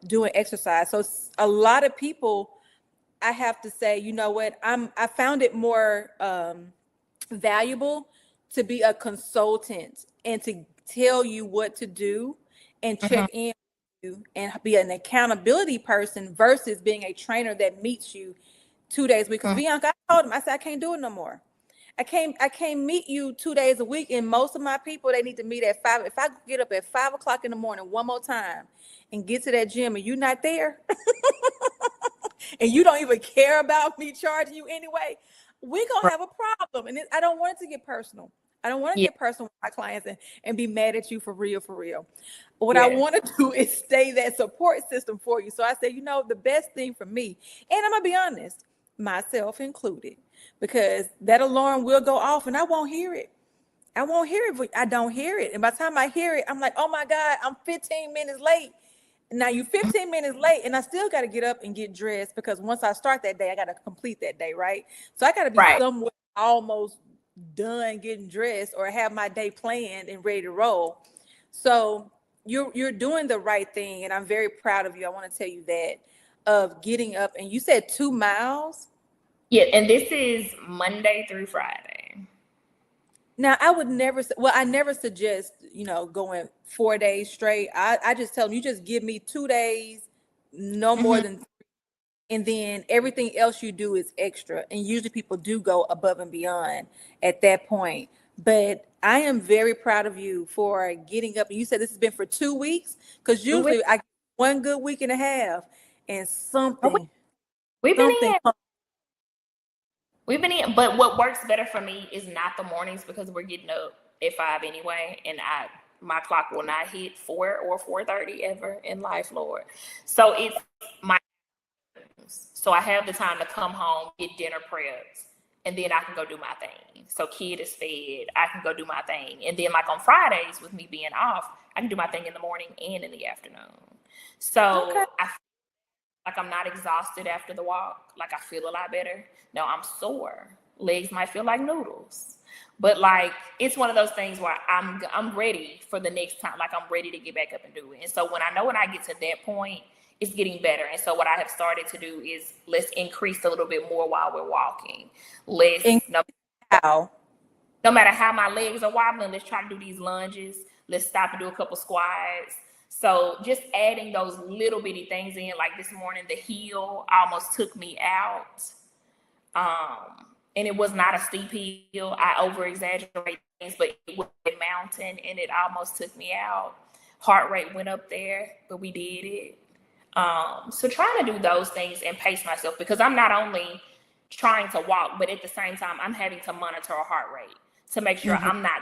doing exercise. So a lot of people, I have to say, you know what, I found it more valuable to be a consultant and to tell you what to do and check in with you and be an accountability person versus being a trainer that meets you 2 days a week. Because Veaunka, I told him, I said, I can't do it no more. I can't meet you 2 days a week. And most of my people, they need to meet at 5. If I get up at 5 o'clock in the morning one more time and get to that gym and you're not there and you don't even care about me charging you anyway, we're going to have a problem. And I don't want it to get personal. I don't want to get personal with my clients and be mad at you for real. What I want to do is stay that support system for you. So I say, the best thing for me, and I'm going to be honest, myself included, because that alarm will go off and I won't hear it. I don't hear it. And by the time I hear it, I'm like, oh my God, I'm 15 minutes late. Now you're 15 minutes late and I still got to get up and get dressed, because once I start that day, I got to complete that day, right? So I got to be somewhere almost done getting dressed or have my day planned and ready to roll. So you're doing the right thing, and I'm very proud of you. I want to tell you that, of getting up. And you said 2 miles. Yeah, and this is Monday through Friday. Now, I never suggest, going 4 days straight. I just tell them, you just give me 2 days no more than, and then everything else you do is extra. And usually people do go above and beyond at that point. But I am very proud of you for getting up. You said this has been for 2 weeks, because usually I get 1 good week and a half, and We've been something. but what works better for me is not the mornings, because we're getting up at 5 anyway, and my clock will not hit 4 or 4:30 ever in life, Lord. So it's so I have the time to come home, get dinner prepped, and then I can go do my thing. So kid is fed, I can go do my thing. And then like on Fridays, with me being off, I can do my thing in the morning and in the afternoon. So I feel like I'm not exhausted after the walk. Like I feel a lot better. No, I'm sore. Legs might feel like noodles. But like, it's one of those things where I'm ready for the next time. Like I'm ready to get back up and do it. And so when I get to that point, it's getting better. And so what I have started to do is let's increase a little bit more while we're walking. No matter how my legs are wobbling, let's try to do these lunges. Let's stop and do a couple squats. So just adding those little bitty things in, like this morning, the hill almost took me out. And it was not a steep hill. I over-exaggerate things, but it was a mountain and it almost took me out. Heart rate went up there, but we did it. So trying to do those things and pace myself, because I'm not only trying to walk, but at the same time, I'm having to monitor a heart rate to make sure I'm not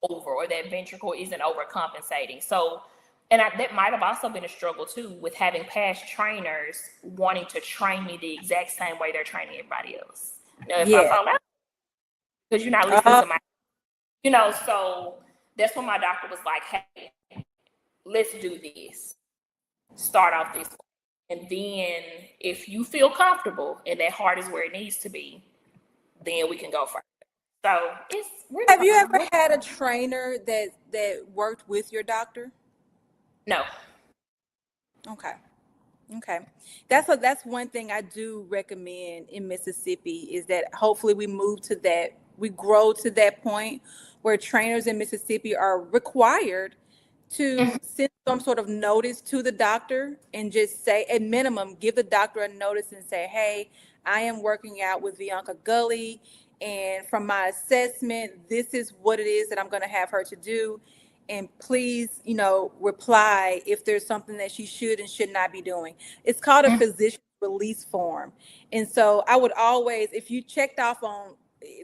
over, or that ventricle isn't overcompensating. So, and that might have also been a struggle too, with having past trainers wanting to train me the exact same way they're training everybody else. Now, if I fall out, because you're not listening to my, so that's when my doctor was like, hey, let's do this. Start off this way. And then if you feel comfortable and that heart is where it needs to be, then we can go further. So it's really Have you ever had a trainer that worked with your doctor? No. Okay. That's one thing I do recommend in Mississippi, is that hopefully we grow to that point where trainers in Mississippi are required to send some sort of notice to the doctor, and just say, at minimum, give the doctor a notice and say, hey, I am working out with Veaunka Gulley, and from my assessment, this is what it is that I'm going to have her to do. And please, reply if there's something that she should and should not be doing. It's called a physician release form. And so I would always, if you checked off on,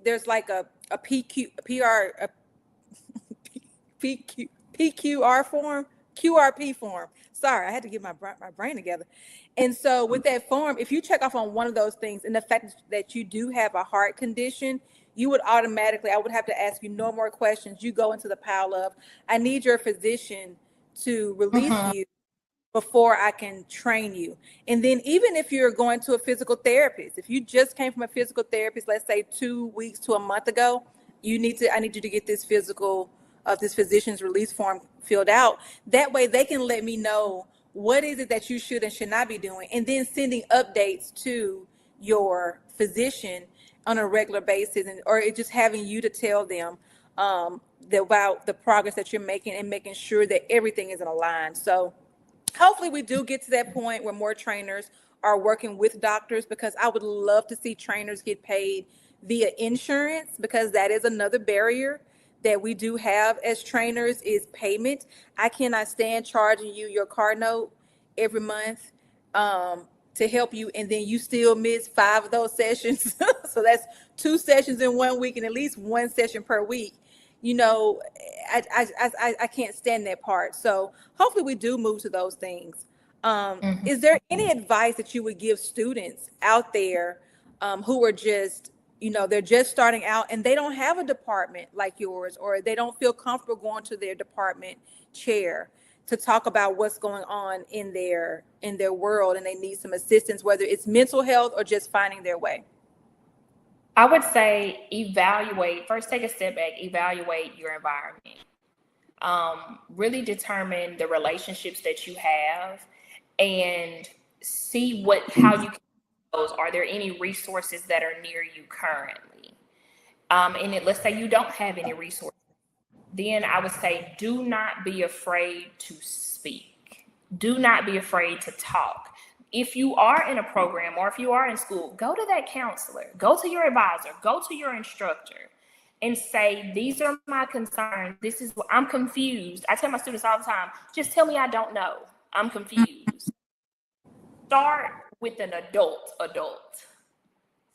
there's like a PQR form, QRP form. Sorry, I had to get my brain together. And so with that form, if you check off on one of those things, and the fact that you do have a heart condition, you would automatically, I would have to ask you no more questions. You go into the pile of, I need your physician to release you before I can train you. And then even if you're going to a physical therapist, if you just came from a physical therapist, let's say 2 weeks to a month ago, I need you to get this this physician's release form filled out. That way they can let me know what is it that you should and should not be doing, and then sending updates to your physician on a regular basis, or just having you to tell them about the progress that you're making, and making sure that everything is in a line. So hopefully we do get to that point where more trainers are working with doctors, because I would love to see trainers get paid via insurance, because that is another barrier that we do have as trainers, is payment. I cannot stand charging you your car note every month to help you, and then you still miss 5 of those sessions. So that's 2 sessions in 1 week, and at least 1 session per week. I can't stand that part. So hopefully we do move to those things. Is there any advice that you would give students out there who are just, they're just starting out and they don't have a department like yours, or they don't feel comfortable going to their department chair to talk about what's going on in their world, and they need some assistance, whether it's mental health or just finding their way? I would say first take a step back, evaluate your environment. Really determine the relationships that you have, and see how you can use those. Are there any resources that are near you currently? And let's say you don't have any resources. Then I would say, do not be afraid to speak. Do not be afraid to talk. if you are in a program or if you are in school, go to that counselor, go to your advisor, go to your instructor and say, these are my concerns. This is what I'm confused. I tell my students all the time, just tell me I don't know. I'm confused. Start with an adult.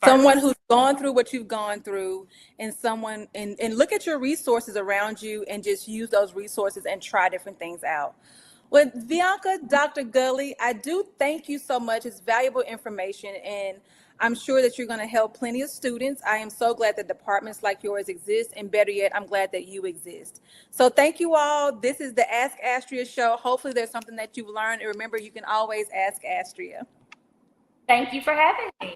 Someone who's gone through what you've gone through, and someone, and look at your resources around you and just use those resources and try different things out. Well, Veaunka, Dr. Gulley, I do thank you so much. It's valuable information, and I'm sure that you're going to help plenty of students. I am so glad that departments like yours exist, and better yet, I'm glad that you exist. So thank you all. This is the Ask Astria Show. Hopefully there's something that you've learned, and remember, you can always ask Astria. Thank you for having me.